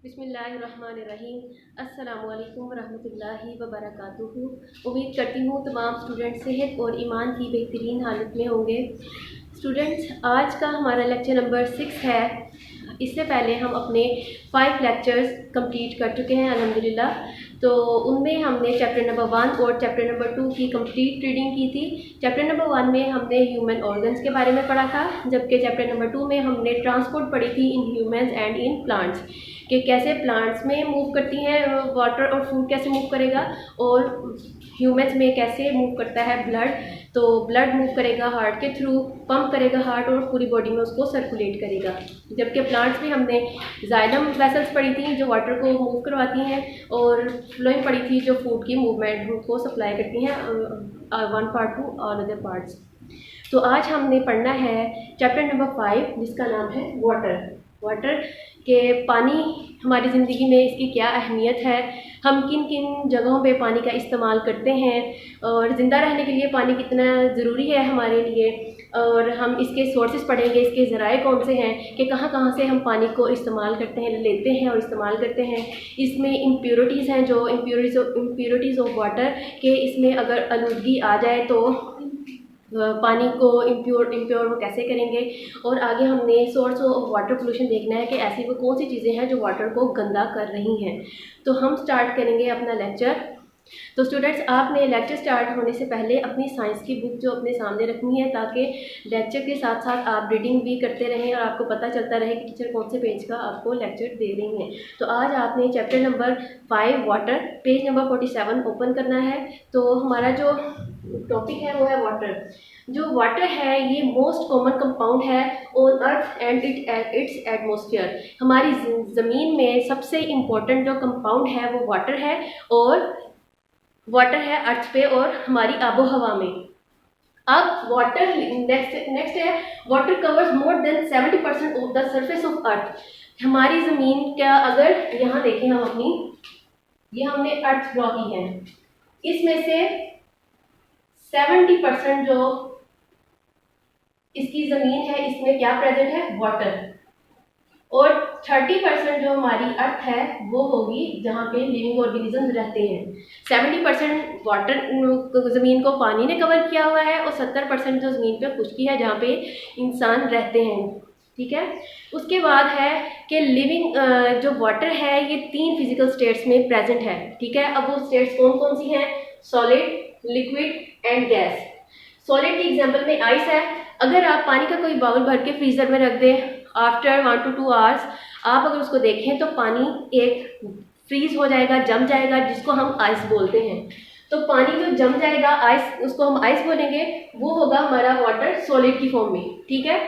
बिस्मिल्लाहिर्रहमानिर्रहीम। अस्सलामुअलैकुम वरहमतुल्लाहि वबरकातुहू। उम्मीद करती हूँ तमाम स्टूडेंट सेहत और ईमान की बेहतरीन हालत में होंगे। स्टूडेंट्स, आज का हमारा लेक्चर नंबर 6 है। इससे पहले हम अपने 5 लेक्चर्स कंप्लीट कर चुके हैं अल्हम्दुलिल्लाह। तो उनमें हमने चैप्टर नंबर 1 और चैप्टर नंबर 2 की कंप्लीट रीडिंग की थी। चैप्टर नंबर 1 में हमने ह्यूमन ऑर्गन्स के बारे में पढ़ा था, जबकि चैप्टर नंबर 2 में हमने ट्रांसपोर्ट पढ़ी थी in humans and in plants, कि कैसे प्लांट्स में मूव करती हैं वाटर और फूड कैसे मूव करेगा, और ह्यूमन्स में कैसे मूव करता है ब्लड। तो ब्लड मूव करेगा हार्ट के थ्रू, पंप करेगा हार्ट और पूरी बॉडी में उसको सर्कुलेट करेगा। जबकि प्लांट्स में हमने जाइलम वेसल्स पढ़ी थी जो वाटर को मूव करवाती हैं, और फ्लोइंग पढ़ी थी जो फूड की मूवमेंट को सप्लाई करती हैं one part two all other parts. तो आज हमने पढ़ना है चैप्टर नंबर 5 जिसका नाम है वाटर। वाटर के पानी हमारी ज़िंदगी में इसकी क्या अहमियत है, हम किन किन जगहों पे पानी का इस्तेमाल करते हैं, और ज़िंदा रहने के लिए पानी कितना ज़रूरी है हमारे लिए, और हम इसके सोर्सेज पढ़ेंगे, इसके ज़राए कौन से हैं कि कहाँ कहाँ से हम पानी को इस्तेमाल करते हैं, लेते हैं और इस्तेमाल करते हैं। इसमें इम्प्योरिटीज़ हैं जो इम्प्योरिटीज़ ऑफ वाटर के, इसमें अगर आलूदगी आ जाए तो पानी को इम्प्योर वो कैसे करेंगे, और आगे हमने सोर्स ऑफ वाटर पोल्यूशन देखना है कि ऐसी वो कौन सी चीज़ें हैं जो वाटर को गंदा कर रही हैं। तो हम स्टार्ट करेंगे अपना लेक्चर। तो स्टूडेंट्स, आपने लेक्चर स्टार्ट होने से पहले अपनी साइंस की बुक जो अपने सामने रखनी है, ताकि लेक्चर के साथ साथ आप रीडिंग भी करते रहें और आपको पता चलता रहे कि टीचर कौन से पेज का आपको लेक्चर दे रही हैं। तो आज आपने chapter number 5 water, page number 47 open करना है। तो हमारा जो टॉपिक है वो है वाटर। जो वाटर है ये मोस्ट कॉमन कंपाउंड है on earth and it's atmosphere. हमारी ज़मीन में सबसे इम्पोर्टेंट जो कंपाउंड है वो वाटर है, और वाटर है अर्थ पे और हमारी आबो हवा में। अब वाटर नेक्स्ट है, water covers more than 70% of the surface of earth. हमारी ज़मीन का अगर यहाँ देखें हम अपनी, ये हमने अर्थ ड्रॉ की है, इसमें से 70% जो इसकी ज़मीन है इसमें क्या प्रेजेंट है, वाटर, और 30% जो हमारी अर्थ है वो होगी जहाँ पे लिविंग ऑर्गेनिजम्स रहते हैं। 70% वाटर ज़मीन को पानी ने कवर किया हुआ है, और 70% जो ज़मीन पे खुश्की है जहाँ पे इंसान रहते हैं। ठीक है। उसके बाद है कि लिविंग जो वाटर है ये 3 फिजिकल स्टेट्स में प्रेजेंट है। ठीक है। अब वो स्टेट्स कौन कौन सी हैं, solid, liquid and gas. Solid की एग्जांपल में आइस है। अगर आप पानी का कोई बाउल भर के फ्रीज़र में रख दें, आफ्टर 1 to 2 आवर्स आप अगर उसको देखें तो पानी एक फ्रीज हो जाएगा, जम जाएगा, जिसको हम आइस बोलते हैं। तो पानी जो जम जाएगा, आइस, उसको हम आइस बोलेंगे, वो होगा हमारा वाटर सॉलिड की फॉर्म में। ठीक है।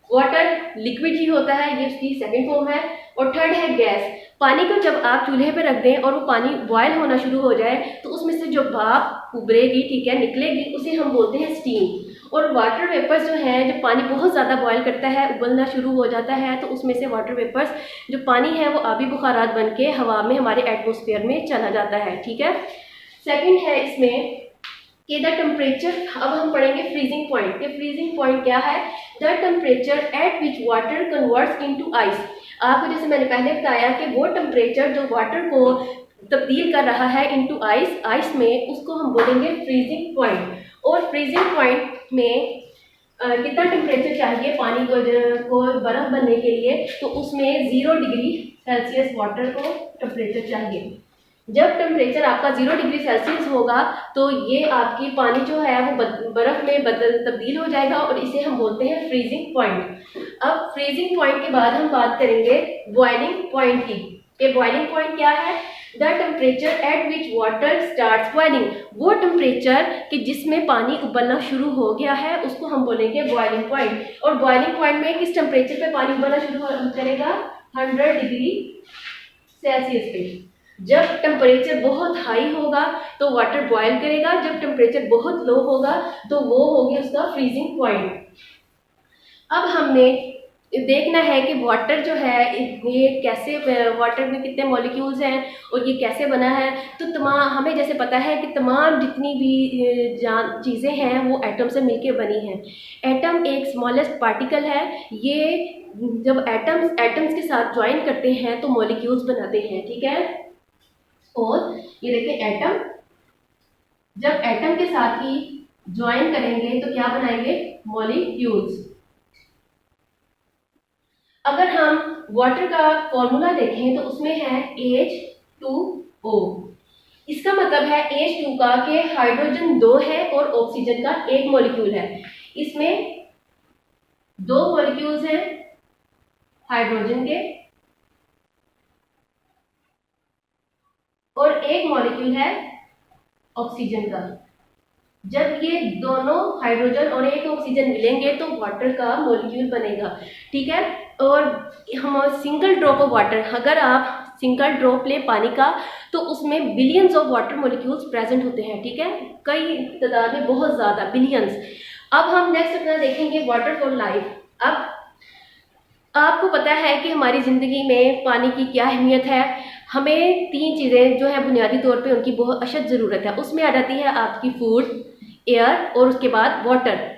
वाटर लिक्विड ही होता है, ये उसकी सेकंड फॉर्म है। और थर्ड है गैस। पानी को जब आप चूल्हे पे रख दें और वो पानी बॉयल होना शुरू हो जाए तो उसमें से जो भाप उभरेगी, ठीक है, निकलेगी, उसे हम बोलते हैं स्टीम। और वाटर वेपर्स जो है, जब पानी बहुत ज़्यादा बॉयल करता है, उबलना शुरू हो जाता है, तो उसमें से वाटर वेपर्स जो पानी है वो आबी बुखारात बन के हवा में हमारे एटमॉस्फेयर में चला जाता है। ठीक है। सेकंड है इसमें कि द टेम्परेचर, अब हम पढ़ेंगे फ्रीजिंग पॉइंट। कि फ्रीजिंग पॉइंट क्या है, the temperature at which water converts into ice. आपको जैसे मैंने पहले बताया कि वो टेम्परेचर जो वाटर को तब्दील कर रहा है इनटू आइस, आइस में, उसको हम बोलेंगे फ्रीजिंग पॉइंट। और फ्रीजिंग पॉइंट में कितना टेम्परेचर चाहिए पानी को बर्फ बनने के लिए, तो उसमें 0 डिग्री सेल्सियस वाटर को टेम्परेचर चाहिए। जब टेम्परेचर आपका 0 डिग्री सेल्सियस होगा तो ये आपकी पानी जो है वो बर्फ में तब्दील हो जाएगा, और इसे हम बोलते हैं फ्रीजिंग पॉइंट। अब फ्रीजिंग पॉइंट के बाद हम बात करेंगे बॉइलिंग पॉइंट की। कि बॉइलिंग पॉइंट क्या है, the temperature at which water starts boiling. वो टेम्परेचर कि जिसमें पानी उबलना शुरू हो गया है उसको हम बोलेंगे बॉइलिंग पॉइंट। और बॉइलिंग पॉइंट में किस टेम्परेचर पे पानी उबलना शुरू करेगा, 100 डिग्री सेल्सियस पे। जब टेम्परेचर बहुत हाई होगा तो वाटर बॉयल करेगा, जब टेम्परेचर बहुत लो होगा तो वो होगी उसका फ्रीजिंग पॉइंट। अब हमने देखना है कि वाटर जो है ये कैसे, वाटर में कितने मॉलिक्यूल्स हैं और ये कैसे बना है। तो तमाम हमें जैसे पता है कि तमाम जितनी भी चीज़ें हैं वो एटम से मिलकर बनी हैं। एटम एक स्मॉलेस्ट पार्टिकल है। ये जब एटम्स के साथ ज्वाइन करते हैं तो मॉलिक्यूल्स बनाते हैं, ठीक है। और ये देखिए एटम, जब एटम के साथ ही ज्वाइन करेंगे तो क्या बनाएंगे, मॉलिक्यूल्स। अगर हम वाटर का फॉर्मूला देखें तो उसमें है H2O। इसका मतलब है H2 का कि हाइड्रोजन 2 है और ऑक्सीजन का 1 मॉलिक्यूल है। इसमें 2 मॉलिक्यूल्स हैं हाइड्रोजन के और 1 मॉलिक्यूल है ऑक्सीजन का। जब ये दोनों हाइड्रोजन और 1 ऑक्सीजन मिलेंगे तो वाटर का मॉलिक्यूल बनेगा, ठीक है। और हम सिंगल ड्रॉप ऑफ वाटर, अगर आप सिंगल ड्रॉप ले पानी का तो उसमें billions of water molecules present होते हैं, ठीक है, कई तादाद में, बहुत ज़्यादा, बिलियंस। अब हम नेक्स्ट अपना देखेंगे वाटर फॉर लाइफ। अब आपको पता है कि हमारी ज़िंदगी में पानी की क्या अहमियत है। हमें 3 चीज़ें जो है बुनियादी तौर पे उनकी बहुत अशद ज़रूरत है। उसमें आ जाती है आपकी फूड, एयर और उसके बाद वाटर।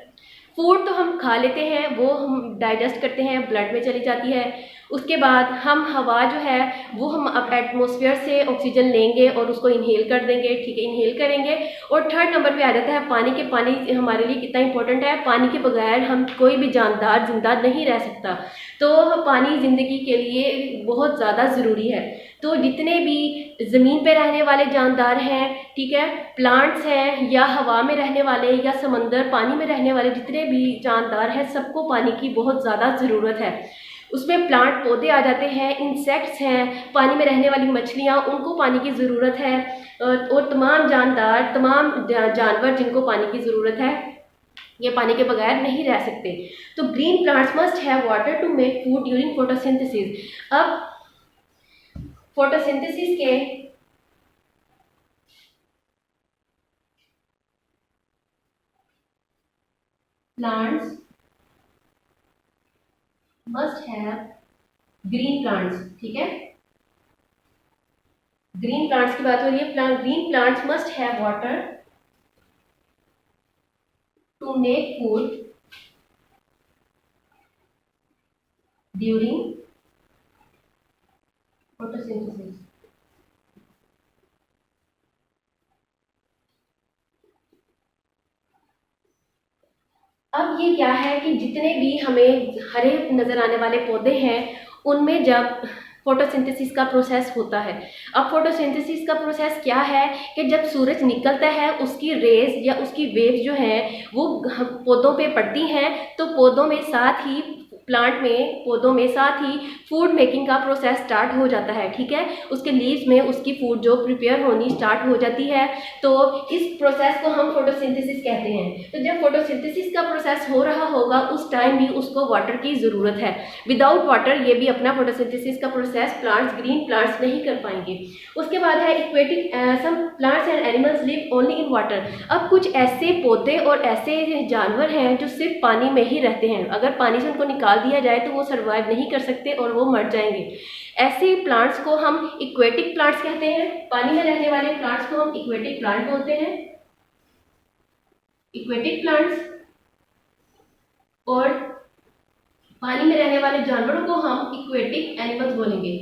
फूड तो हम खा लेते हैं, वो हम डाइजेस्ट करते हैं, ब्लड में चली जाती है। उसके बाद हम हवा जो है वो हम अब एटमॉस्फेयर से ऑक्सीजन लेंगे और उसको इनहेल कर देंगे, ठीक है, इनहेल करेंगे। और थर्ड नंबर पे आ जाता है पानी। पानी हमारे लिए कितना इंपॉर्टेंट है। पानी के बगैर हम कोई भी जानदार जिंदा नहीं रह सकता। तो पानी ज़िंदगी के लिए बहुत ज़्यादा ज़रूरी है। तो जितने भी ज़मीन पे रहने वाले जानदार हैं, ठीक है, प्लांट्स हैं, या हवा में रहने वाले, या समंदर पानी में रहने वाले जितने भी जानदार हैं, सबको पानी की बहुत ज़्यादा ज़रूरत है। उसमें प्लांट पौधे आ जाते हैं, इंसेक्ट्स हैं, पानी में रहने वाली मछलियाँ, उनको पानी की ज़रूरत है। और तमाम जानदार, तमाम जानवर जिनको पानी की ज़रूरत है, ये पानी के बगैर नहीं रह सकते। तो green plants must have water to make food during photosynthesis. अब फोटोसिंथेसिस के plants must have, green plants, ठीक है, ग्रीन प्लांट्स की बात हो रही है। Green plants must have water to make food during photosynthesis. अब ये क्या है कि जितने भी हमें हरे नज़र आने वाले पौधे हैं उनमें जब फोटोसिंथेसिस का प्रोसेस होता है। अब फोटोसिंथेसिस का प्रोसेस क्या है कि जब सूरज निकलता है उसकी रेज या उसकी वेव्स जो हैं वो पौधों पे पड़ती हैं, तो पौधों में साथ ही प्लांट में, पौधों में साथ ही फूड मेकिंग का प्रोसेस स्टार्ट हो जाता है, ठीक है। उसके लीव्स में उसकी फूड जो प्रिपेयर होनी स्टार्ट हो जाती है। तो इस प्रोसेस को हम फोटोसिंथेसिस कहते हैं। तो जब फोटोसिंथेसिस का प्रोसेस हो रहा होगा उस टाइम भी उसको वाटर की ज़रूरत है। विदाउट वाटर ये भी अपना फोटोसिंथेसिस का प्रोसेस, प्लांट्स, ग्रीन प्लांट्स नहीं कर पाएंगे। उसके बाद है aquatic, some plants and animals live only in water. अब कुछ ऐसे पौधे और ऐसे जानवर हैं जो सिर्फ पानी में ही रहते हैं। अगर पानी से उनको निकाल दिया जाए तो वो सर्वाइव नहीं कर सकते और वो मर जाएंगे। ऐसे प्लांट्स को हम इक्वेटिक प्लांट्स कहते हैं। पानी में रहने वाले प्लांट्स को हम इक्वेटिक प्लांट बोलते हैं, इक्वेटिक प्लांट्स। और पानी में रहने वाले जानवरों को हम इक्वेटिक एनिमल्स बोलेंगे।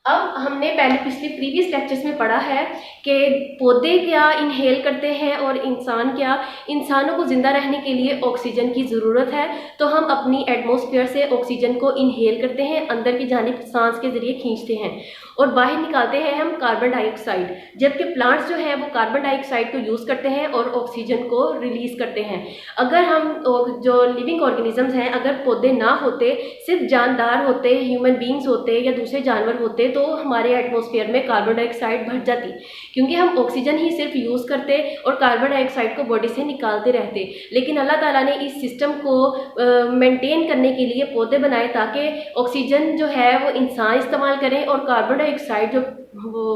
अब हमने पहले पिछले प्रीवियस लेक्चर्स में पढ़ा है कि पौधे क्या इनहेल करते हैं और इंसान क्या। इंसानों को ज़िंदा रहने के लिए ऑक्सीजन की ज़रूरत है, तो हम अपनी एटमॉस्फेयर से ऑक्सीजन को इनहेल करते हैं, अंदर की जानिब सांस के ज़रिए खींचते हैं और बाहर निकालते हैं हम कार्बन डाइऑक्साइड। जबकि प्लांट्स जो है वो कार्बन डाइऑक्साइड को यूज़ करते हैं और ऑक्सीजन को रिलीज़ करते हैं। अगर हम जो लिविंग ऑर्गेनिजम्स हैं, अगर पौधे ना होते, सिर्फ जानदार होते, ह्यूमन बींग्स होते या दूसरे जानवर होते, तो हमारे एटमॉस्फेयर में कार्बन डाइऑक्साइड बढ़ जाती, क्योंकि हम ऑक्सीजन ही सिर्फ यूज़ करते और कार्बन डाइऑक्साइड को बॉडी से निकालते रहते। लेकिन अल्लाह ताला ने इस सिस्टम को मेंटेन करने के लिए पौधे बनाए ताकि ऑक्सीजन जो है वो इंसान इस्तेमाल करें और कार्बन डाइऑक्साइड जो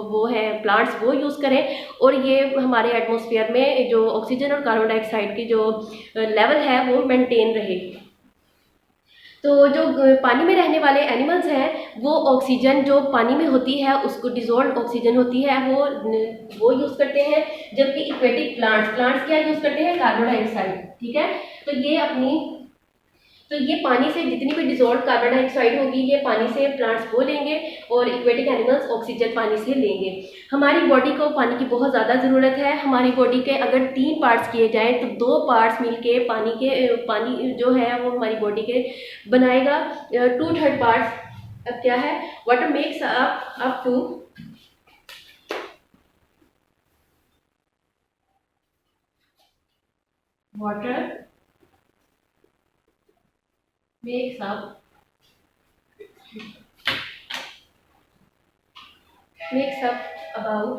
वो है प्लांट्स वो यूज़ करें, और ये हमारे एटमॉस्फेयर में जो ऑक्सीजन और कार्बन डाइऑक्साइड की जो लेवल है वो मेंटेन रहे। तो जो पानी में रहने वाले एनिमल्स हैं वो ऑक्सीजन जो पानी में होती है उसको डिजोल्व ऑक्सीजन होती है वो यूज़ करते हैं, जबकि इक्वेटिक प्लांट्स क्या यूज़ करते हैं, कार्बन डाइऑक्साइड। ठीक है, तो ये पानी से जितनी भी डिजोल्व कार्बन डाइऑक्साइड होगी ये पानी से प्लांट्स वो लेंगे और इक्वेटिक एनिमल्स ऑक्सीजन पानी से लेंगे। हमारी बॉडी को पानी की बहुत ज़्यादा ज़रूरत है। हमारी बॉडी के अगर 3 पार्ट्स किए जाएं तो 2 पार्ट्स मिलके पानी जो है वो हमारी बॉडी के बनाएगा 2/3 पार्ट्स। अब क्या है, water makes up to water makes up about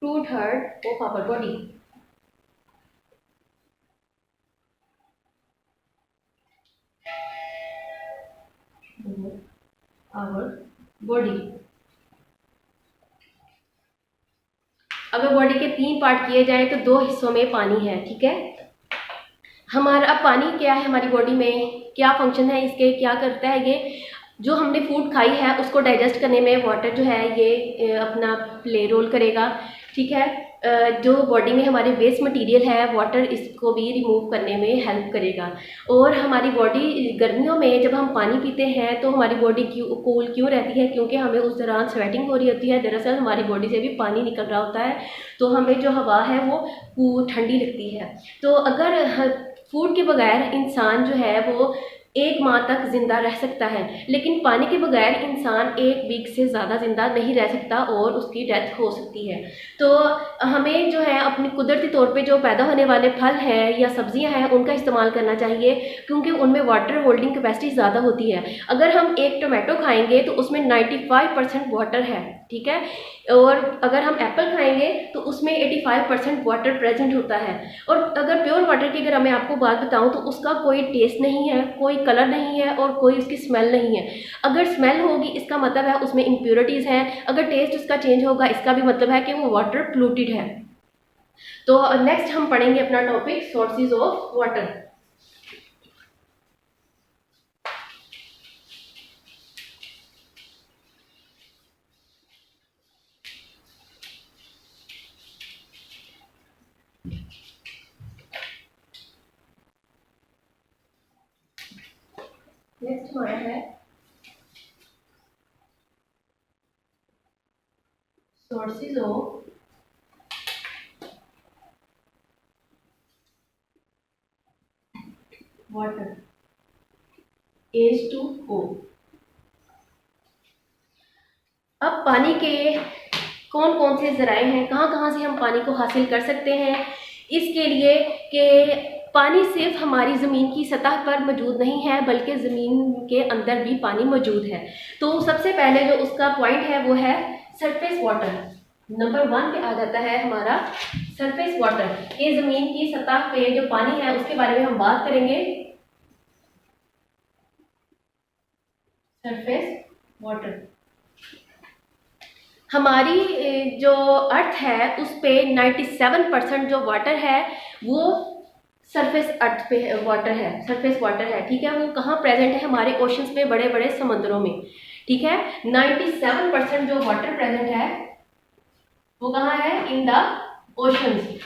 2/3 of our body. अगर बॉडी के 3 पार्ट किए जाए तो 2 हिस्सों में पानी है। ठीक है, हमारा अब पानी क्या है, हमारी बॉडी में क्या फंक्शन है इसके, क्या करता है ये, जो हमने फूड खाई है उसको डाइजेस्ट करने में वाटर जो है ये अपना प्ले रोल करेगा। ठीक है, जो बॉडी में हमारे वेस्ट मटेरियल है वाटर इसको भी रिमूव करने में हेल्प करेगा। और हमारी बॉडी गर्मियों में जब हम पानी पीते हैं तो हमारी बॉडी कूल क्यों रहती है, क्योंकि हमें उस दौरान स्वेटिंग हो रही होती है। दरअसल हमारी बॉडी से भी पानी निकल रहा होता है तो हमें जो हवा है वो ठंडी लगती है। तो अगर फूड के बगैर इंसान जो है वो 1 माह तक ज़िंदा रह सकता है, लेकिन पानी के बगैर इंसान 1 वीक से ज़्यादा ज़िंदा नहीं रह सकता और उसकी डेथ हो सकती है। तो हमें जो है अपने कुदरती तौर पे जो पैदा होने वाले फल हैं या सब्जियां हैं उनका इस्तेमाल करना चाहिए, क्योंकि उनमें वाटर होल्डिंग कैपेसिटी ज़्यादा होती है। अगर हम एक टोमेटो खाएंगे तो उसमें 95% वाटर है। ठीक है, और अगर हम एप्पल खाएंगे तो उसमें 85% वाटर प्रेजेंट होता है। और अगर प्योर वाटर की अगर मैं आपको बात बताऊं तो उसका कोई टेस्ट नहीं है, कोई कलर नहीं है और कोई उसकी स्मेल नहीं है। अगर स्मेल होगी इसका मतलब है उसमें इम्प्योरिटीज़ हैं, अगर टेस्ट उसका चेंज होगा इसका भी मतलब है कि वो वाटर पोल्यूटेड है। तो नेक्स्ट हम पढ़ेंगे अपना topic sources of water. Next हमारा है सोर्सेज ऑफ वाटर H2O। अब पानी के कौन कौन से ज़राए हैं, कहाँ कहाँ से हम पानी को हासिल कर सकते हैं, इसके लिए कि पानी सिर्फ हमारी ज़मीन की सतह पर मौजूद नहीं है बल्कि ज़मीन के अंदर भी पानी मौजूद है। तो सबसे पहले जो उसका पॉइंट है वो है सरफेस वाटर। नंबर 1 पे आ जाता है हमारा सरफेस वाटर। ये ज़मीन की सतह पे जो पानी है उसके बारे में हम बात करेंगे। सरफेस वाटर, हमारी जो अर्थ है उस पे 97% जो वाटर है वो सरफेस अर्थ पे वाटर है, सरफेस वाटर है। ठीक है, वो कहाँ प्रेजेंट है, हमारे ओशंस पे, बड़े बड़े समुद्रों में। ठीक है, 97% जो वाटर प्रेजेंट है वो कहाँ है, इन द ओशंस।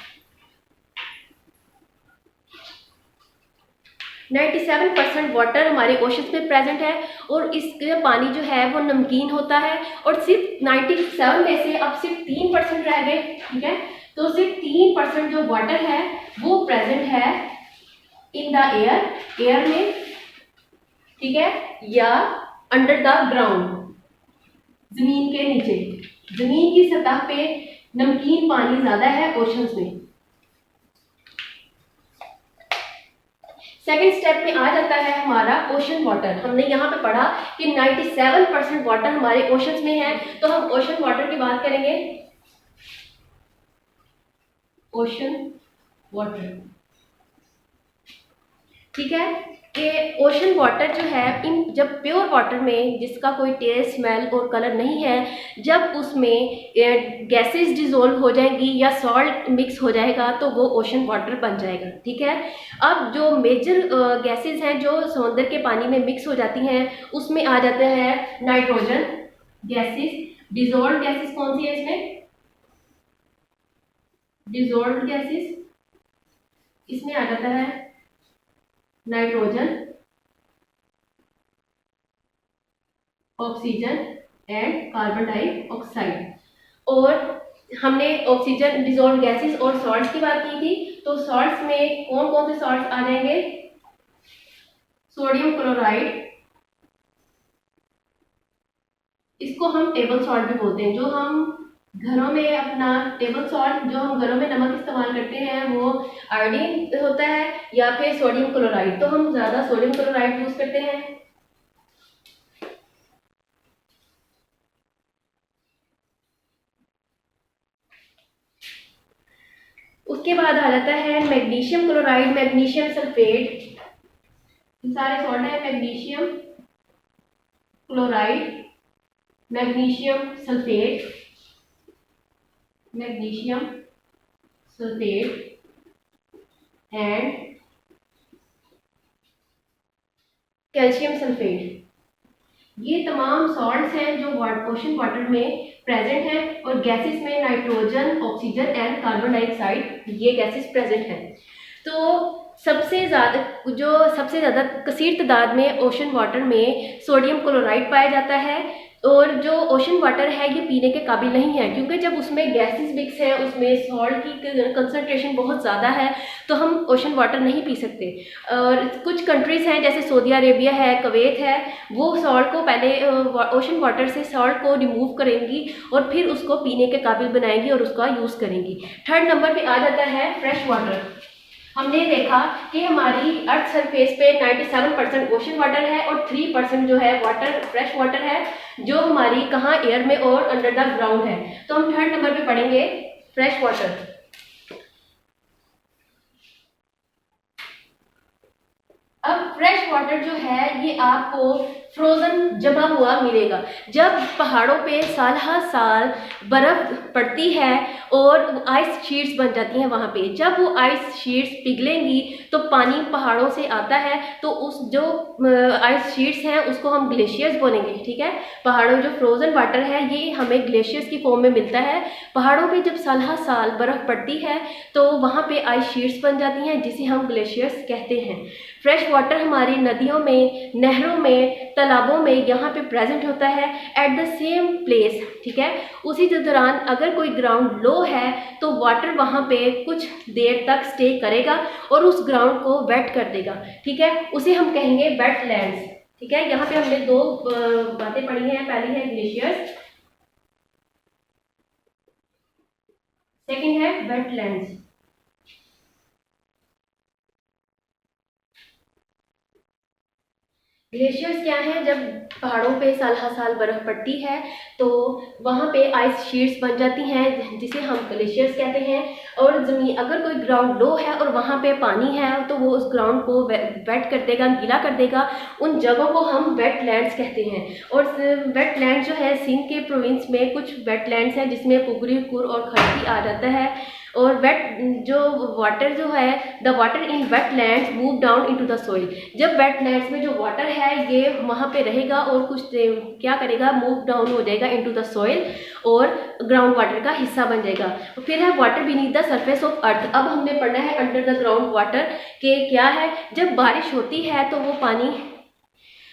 97% वाटर हमारे ओशंस में प्रेजेंट है और इसका पानी जो है वो नमकीन होता है। और सिर्फ 97 में से अब सिर्फ 3% रह गए। ठीक है, तो सिर्फ 3% जो वाटर है वो प्रेजेंट है इन द एयर में। ठीक है, या अंडर द ग्राउंड, जमीन के नीचे, जमीन की सतह पे नमकीन पानी ज्यादा है ओशंस में। सेकेंड स्टेप में आ जाता है हमारा ओशन वाटर। हमने यहाँ पे पढ़ा कि 97% वाटर हमारे ओशंस में है, तो हम ओशन वाटर की बात करेंगे। ओशन वाटर, ठीक है, कि ओशन वाटर जो है इन जब प्योर वाटर में जिसका कोई टेस्ट, स्मेल और कलर नहीं है, जब उसमें गैसेस डिजोल्व हो जाएंगी या सॉल्ट मिक्स हो जाएगा तो वो ओशन वाटर बन जाएगा। ठीक है, अब जो मेजर गैसेस हैं जो समुद्र के पानी में मिक्स हो जाती हैं उसमें आ जाता है नाइट्रोजन गैसेस। डिजोल्व गैसेस कौन सी है इसमें? डिजोल्व गैसेस, इसमें आ जाता है nitrogen, oxygen and carbon dioxide. और हमने ऑक्सीजन, डिजोल्व गैसेस और सॉल्ट्स की बात की थी, तो सॉल्ट्स में कौन कौन से सॉल्ट्स आ जाएंगे? सोडियम क्लोराइड, इसको हम टेबल सॉल्ट भी बोलते हैं। जो हम घरों में अपना टेबल सॉल्ट, जो हम घरों में नमक इस्तेमाल करते हैं वो आयोडीन होता है या फिर सोडियम क्लोराइड, तो हम ज़्यादा सोडियम क्लोराइड यूज़ करते हैं। उसके बाद आ जाता है मैग्नीशियम क्लोराइड, मैग्नीशियम सल्फेट, सारे सॉल्ट है। Magnesium chloride, magnesium sulphate, magnesium sulphate and calcium sulphate. ये तमाम सॉल्ट्स हैं जो ओशन वाटर में प्रेजेंट हैं और गैसेस में nitrogen, oxygen and carbon dioxide, ये गैसेस प्रेजेंट हैं। तो सबसे ज़्यादा कसीर तादाद में ओशन वाटर में सोडियम क्लोराइड पाया जाता है। और जो ओशन वाटर है ये पीने के काबिल नहीं है, क्योंकि जब उसमें गैसेस मिक्स है, उसमें सॉल्ट की कंसंट्रेशन बहुत ज़्यादा है, तो हम ओशन वाटर नहीं पी सकते। और कुछ कंट्रीज़ हैं जैसे सऊदी अरेबिया है, कुवैत है, वो सॉल्ट को पहले ओशन वाटर से सॉल्ट को रिमूव करेंगी और फिर उसको पीने के काबिल बनाएंगी और उसका यूज़ करेंगी। थर्ड नंबर पे आ जाता है फ्रेश वाटर। हमने देखा कि हमारी अर्थ सरफेस पे 97% ओशन वाटर है और 3% जो है वाटर, फ्रेश वाटर है, जो हमारी कहाँ, एयर में और अंडर द ग्राउंड है। तो हम थर्ड नंबर पे पढ़ेंगे फ्रेश वाटर। अब फ्रेश वाटर जो है ये आपको फ्रोजन जमा हुआ मिलेगा। जब पहाड़ों पे साल हर साल बर्फ़ पड़ती है और आइस शीट्स बन जाती हैं वहाँ पे, जब वो आइस शीट्स पिघलेंगी तो पानी पहाड़ों से आता है, तो उस जो आइस शीट्स हैं उसको हम ग्लेशियर्स बोलेंगे। ठीक है, पहाड़ों जो फ्रोज़न वाटर है ये हमें ग्लेशियर्स की फॉर्म में मिलता है। पहाड़ों पे जब साल हर साल बर्फ़ पड़ती है तो वहाँ पे आइस शीट्स बन जाती हैं जिसे हम ग्लेशियर्स कहते हैं। फ्रेश वाटर हमारी नदियों में, नहरों में, तालाबों में यहाँ पे प्रेजेंट होता है एट द सेम प्लेस। ठीक है, उसी के दौरान अगर कोई ग्राउंड लो है तो वाटर वहाँ पे कुछ देर तक स्टे करेगा और उस ग्राउंड को वेट कर देगा। ठीक है, उसे हम कहेंगे वेटलैंड्स। ठीक है, यहाँ पे हमने दो बातें पढ़ी हैं, पहली है ग्लेशियर्स, सेकंड है वेटलैंड्स। ग्लेशियर्स क्या हैं? जब पहाड़ों पे साल हर साल बर्फ़ पड़ती है तो वहाँ पे आइस शीट्स बन जाती हैं जिसे हम ग्लेशियर्स कहते हैं। और ज़मीन, अगर कोई ग्राउंड लो है और वहाँ पे पानी है तो वो उस ग्राउंड को वेट कर देगा, गीला कर देगा। उन जगहों को हम वेटलैंड्स कहते हैं। और वेटलैंड जो है सिंध के प्रोविंस में कुछ वेटलैंड्स हैं जिसमें पुगरी, कुर और खड़की आ जाता है। और जो वाटर जो है, the water in wetlands move down into the soil. जब वेटलैंड्स में जो वाटर है ये वहाँ पे रहेगा और कुछ क्या करेगा, मूव डाउन हो जाएगा इनटू द सोइल और ग्राउंड वाटर का हिस्सा बन जाएगा। फिर है water beneath the surface of earth. अब हमने पढ़ना है अंडर द ग्राउंड वाटर के क्या है। जब बारिश होती है तो वो पानी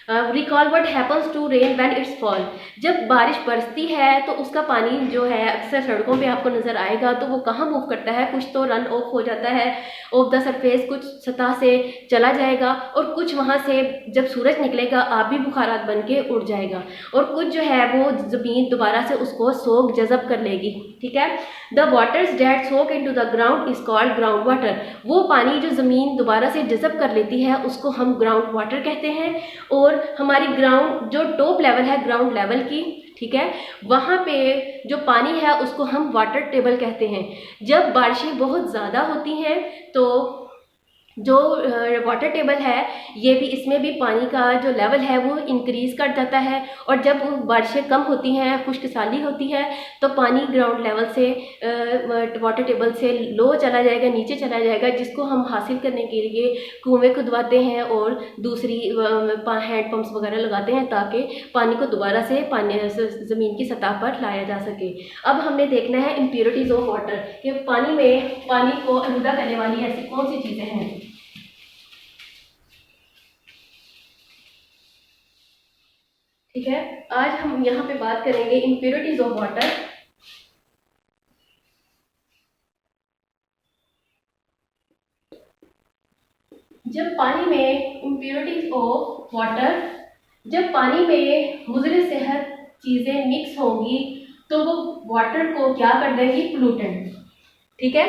recall what happens to rain when it's fall. जब बारिश बरसती है तो उसका पानी जो है अक्सर सड़कों पे आपको नज़र आएगा, तो वो कहाँ मूव करता है, कुछ तो रन ऑफ हो जाता है ऑफ द सरफेस, कुछ सतह से चला जाएगा, और कुछ वहाँ से जब सूरज निकलेगा आबी बुखारात बन के उड़ जाएगा, और कुछ जो है वो ज़मीन दोबारा से उसको सोख जज़ब कर लेगी। ठीक है, the waters that soak into the ground is called ground water. वो पानी जो ज़मीन दोबारा से जज़ब कर लेती है उसको हम ग्राउंड वाटर कहते हैं। और हमारी ग्राउंड जो टॉप लेवल है ग्राउंड लेवल की, ठीक है, वहाँ पे जो पानी है उसको हम वाटर टेबल कहते हैं। जब बारिशें बहुत ज़्यादा होती हैं तो जो वाटर टेबल है ये भी, इसमें भी पानी का जो लेवल है वो इंक्रीज़ कर जाता है, और जब बारिशें कम होती हैं, खुश्कसाली होती है, तो पानी ग्राउंड लेवल से वाटर टेबल से लो चला जाएगा, नीचे चला जाएगा, जिसको हम हासिल करने के लिए कुएं खुदवाते हैं और दूसरी हैंड पंप्स वगैरह लगाते हैं ताकि पानी को दोबारा से पानी ज़मीन की सतह पर लाया जा सके। अब हमने देखना है इम्प्योरिटीज़ ऑफ वाटर, कि पानी में पानी को आलूदा करने वाली ऐसी कौन सी चीज़ें हैं। ठीक है, आज हम यहाँ पे बात करेंगे इम्प्योरिटीज ऑफ वाटर। जब पानी में इम्प्योरिटीज ऑफ वाटर, जब पानी में मुज़र सेहत चीज़ें मिक्स होंगी तो वो वाटर को क्या कर देंगी, पोल्यूटेंट। ठीक है,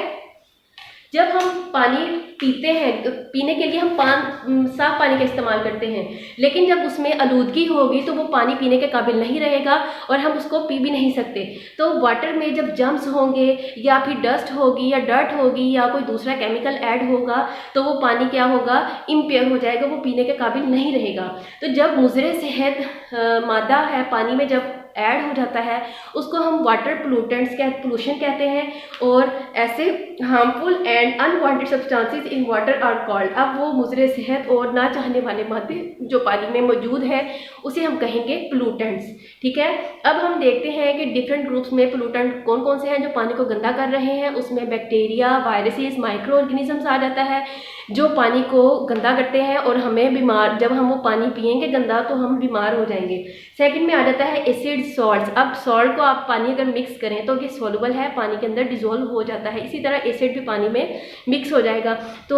जब हम पानी पीते हैं, पीने के लिए हम साफ पानी का इस्तेमाल करते हैं, लेकिन जब उसमें आलूदगी होगी तो वो पानी पीने के काबिल नहीं रहेगा और हम उसको पी भी नहीं सकते। तो वाटर में जब जम्स होंगे या फिर डस्ट होगी या डर्ट होगी या कोई दूसरा केमिकल ऐड होगा तो वो पानी क्या होगा, इम्प्योर हो जाएगा, वो पीने के काबिल नहीं रहेगा। तो जब मुज़र सेहत मादा है पानी में जब ऐड हो जाता है उसको हम वाटर पोल्यूशन कहते हैं, और ऐसे harmful and unwanted substances in water are called. अब वो मुज़र सेहत और ना चाहने वाले मादे जो पानी में मौजूद है उसे हम कहेंगे पोल्यूटेंट्स। ठीक है, अब हम देखते हैं कि डिफरेंट ग्रुप्स में पोल्यूटेंट कौन कौन से हैं जो पानी को गंदा कर रहे हैं। उसमें बैक्टीरिया, वायरसेस, माइक्रो ऑर्गेनिजम्स आ जाता है जो पानी को गंदा करते हैं और हमें बीमार, जब हम वो पानी पिएंगे गंदा तो हम बीमार हो जाएंगे। सेकंड में आ जाता है एसिड, सॉल्ट्स। अब सॉल्ट को आप पानी अगर मिक्स करें तो ये सॉल्युबल है, पानी के अंदर डिजोल्व हो जाता है, इसी तरह एसिड भी पानी में मिक्स हो जाएगा, तो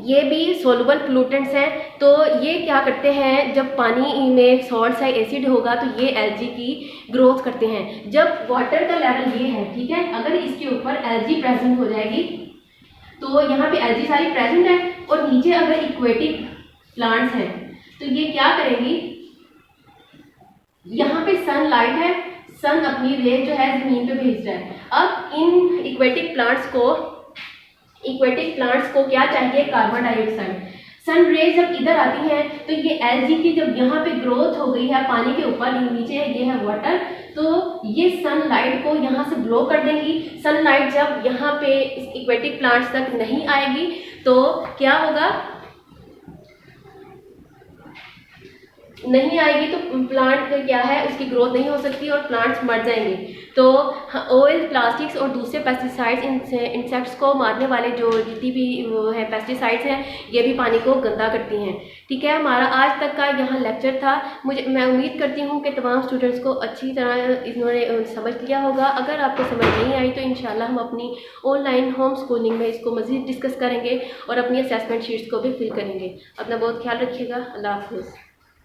ये भी सॉल्युबल पोल्यूटेंट्स हैं। तो ये क्या करते हैं, जब पानी में सॉल्ट या एसिड होगा तो ये एल्गी की ग्रोथ करते हैं। जब वाटर का लेवल ये है, ठीक है, अगर इसके ऊपर एल्गी प्रेजेंट हो जाएगी तो यहाँ पे एल्गी सारी प्रेजेंट है, और नीचे अगर इक्वेटिक प्लांट्स हैं तो ये क्या करेंगी, यहाँ पे सनलाइट है, सन अपनी रेज जो है जमीन पे भेज रहा है। अब इन इक्वेटिक प्लांट्स को क्या चाहिए, कार्बन डाइऑक्साइड। सन रेज जब इधर आती हैं तो ये एल्गी की जब यहाँ पे ग्रोथ हो गई है पानी के ऊपर, नीचे ये है वाटर, तो ये सनलाइट को यहाँ से ब्लो कर देंगी। सनलाइट जब यहाँ पे इक्वेटिक प्लांट्स तक नहीं आएगी तो क्या होगा, नहीं आएगी तो प्लांट क्या है, उसकी ग्रोथ नहीं हो सकती और प्लांट्स मर जाएंगे। तो ऑयल, प्लास्टिक्स और दूसरे पेस्टिसाइड्स, इंसेक्ट्स को मारने वाले जो जितनी भी वो है पेस्टिसाइड्स हैं, ये भी पानी को गंदा करती हैं। ठीक है, हमारा आज तक का यहाँ लेक्चर था। मैं उम्मीद करती हूँ कि तमाम स्टूडेंट्स को अच्छी तरह इन्होंने समझ लिया होगा। अगर आपको समझ नहीं आई तो इंशाल्लाह हम अपनी ऑनलाइन होम स्कूलिंग में इसको मज़ीद डिस्कस करेंगे और अपनी असेसमेंट शीट्स को भी फिल करेंगे। अपना बहुत ख्याल रखिएगा। अल्लाह हाफ़िज़।